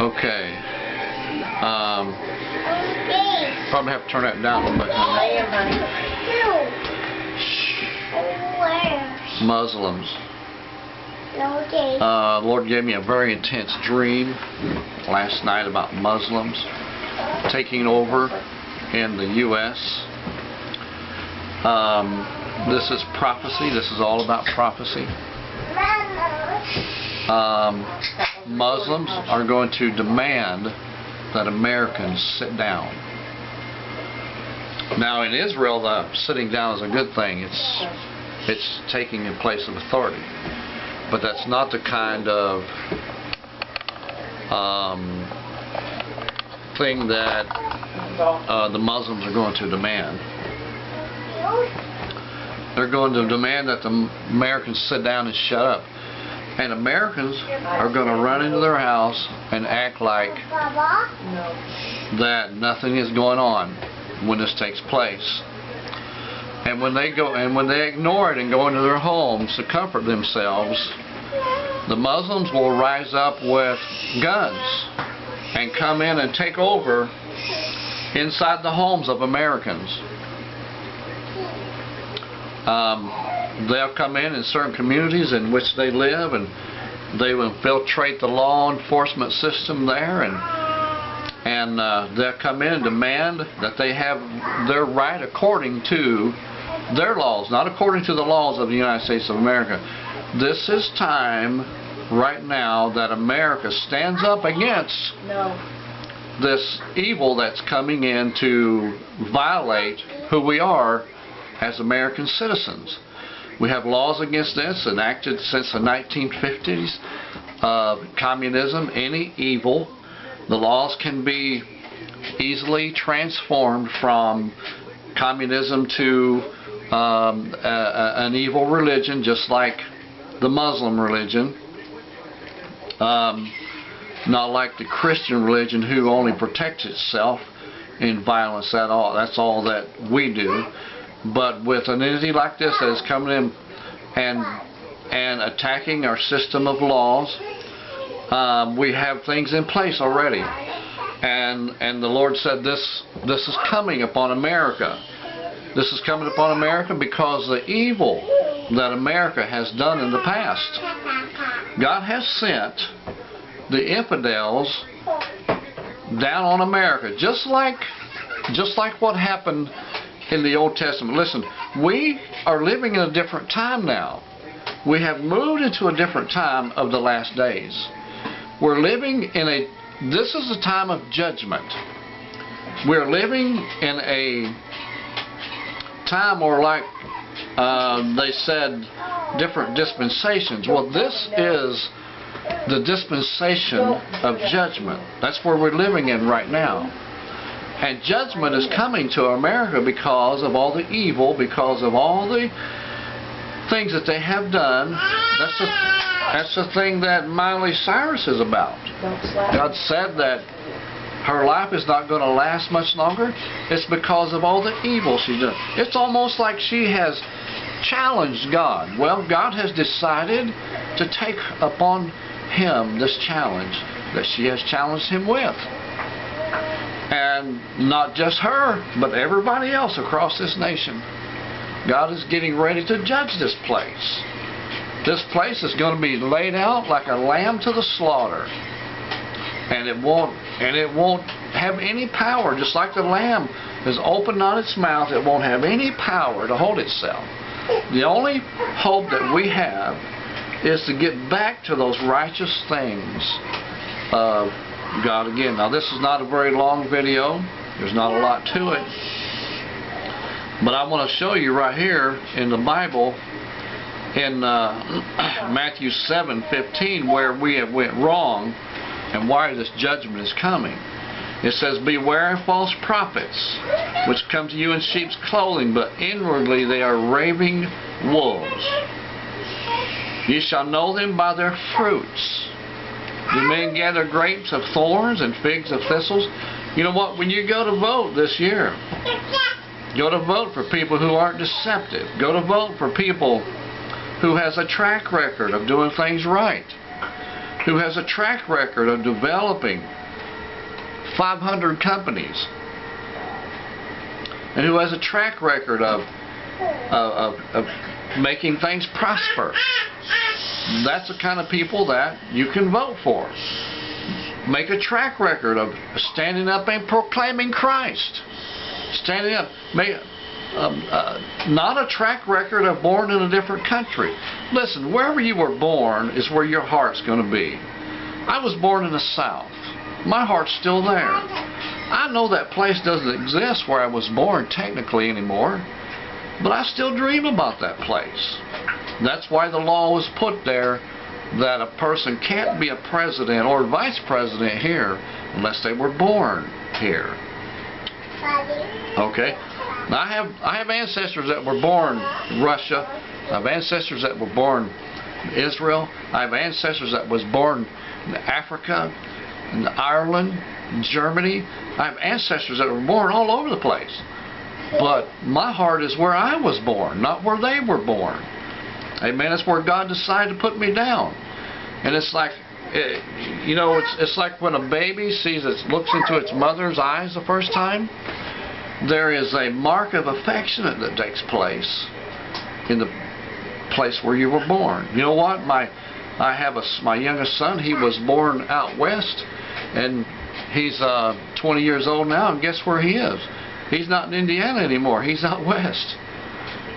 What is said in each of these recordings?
Okay. Probably have to turn that down a little bit. Muslims. Lord gave me a very intense dream last night about Muslims taking over in the U.S. This is prophecy. This is all about prophecy. Muslims are going to demand that Americans sit down. Now in Israel, the sitting down is a good thing. It's taking in place of authority. But that's not the kind of thing that the Muslims are going to demand. They're going to demand that the Americans sit down and shut up. And Americans are going to run into their house and act like that nothing is going on when this takes place. And when they ignore it and go into their homes to comfort themselves, the Muslims will rise up with guns and come in and take over inside the homes of Americans. They'll come in certain communities in which they live, and they will infiltrate the law enforcement system there, and they'll come in and demand that they have their right according to their laws, not according to the laws of the United States of America. This is time right now that America stands up against this evil that's coming in to violate who we are as American citizens. We have laws against this enacted since the 1950s of communism, any evil. The laws can be easily transformed from communism to an evil religion, just like the Muslim religion. Not like the Christian religion, who only protects itself in violence. That's all that we do. But with an entity like this that is coming in and attacking our system of laws, we have things in place already. And the Lord said this is coming upon America. This is coming upon America because the evil that America has done in the past. God has sent the infidels down on America, just like what happened in the Old Testament. Listen, we are living in a different time now. We have moved into a different time of the last days. We're living in this is a time of judgment. We're living in a time, or like they said, different dispensations. Well, this is the dispensation of judgment. That's where we're living in right now. And judgment is coming to America because of all the evil, because of all the things that they have done. That's the thing that Miley Cyrus is about. God said that her life is not going to last much longer. It's because of all the evil she's done. It's almost like she has challenged God. Well, God has decided to take upon him this challenge that she has challenged him with. And not just her, but everybody else across this nation. God is getting ready to judge this place. This place is going to be laid out like a lamb to the slaughter. And it won't have any power. Just like the lamb is open on its mouth, it won't have any power to hold itself. The only hope that we have is to get back to those righteous things of God again. Now, this is not a very long video. There's not a lot to it. But I want to show you right here in the Bible, in Matthew 7:15, where we have went wrong and why this judgment is coming. It says, "Beware of false prophets, which come to you in sheep's clothing, but inwardly they are ravening wolves. Ye shall know them by their fruits. Do men gather grapes of thorns and figs of thistles?" You know what? When you go to vote this year, go to vote for people who aren't deceptive. Go to vote for people who has a track record of doing things right. who has a track record of developing 500 companies, and who has a track record of making things prosper. That's the kind of people that you can vote for. Make a track record of standing up and proclaiming Christ. Standing up. Not a track record of born in a different country. Listen, wherever you were born is where your heart's going to be. I was born in the South. My heart's still there. I know that place doesn't exist where I was born technically anymore, but I still dream about that place. That's why the law was put there that a person can't be a president or vice president here unless they were born here. Okay? Now I have ancestors that were born in Russia. I have ancestors that were born in Israel. I have ancestors that was born in Africa, in Ireland, in Germany. I have ancestors that were born all over the place. But my heart is where I was born, not where they were born. Amen. That's where God decided to put me down. And it's like, you know, it's like when a baby looks into its mother's eyes the first time. There is a mark of affection that takes place in the place where you were born. You know what? My youngest son. He was born out west, and he's 20 years old now. And guess where he is? He's not in Indiana anymore. He's out west.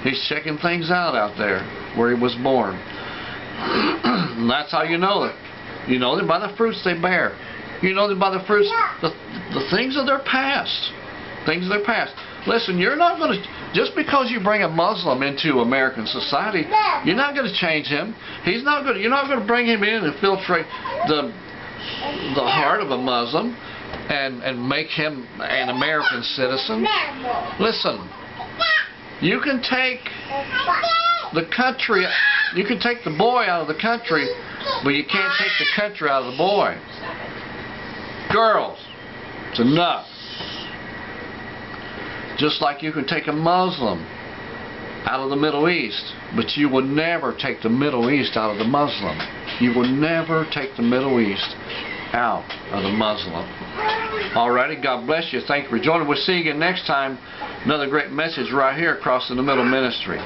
He's checking things out there where he was born. And that's how you know it. You know them by the fruits they bear. You know them by the fruits, the things of their past. Things of their past. Listen, you're not going to, just because you bring a Muslim into American society, you're not going to change him. You're not going to bring him in and infiltrate the heart of a Muslim and make him an American citizen. Listen, you can take the country, you can take the boy out of the country, but you can't take the country out of the boy. Girls, it's enough. Just like you can take a Muslim out of the Middle East, but you will never take the Middle East out of the Muslim. You will never take the Middle East out of the Muslim. Alrighty, God bless you. Thank you for joining. We'll see you again next time. Another great message right here across in the middle ministry.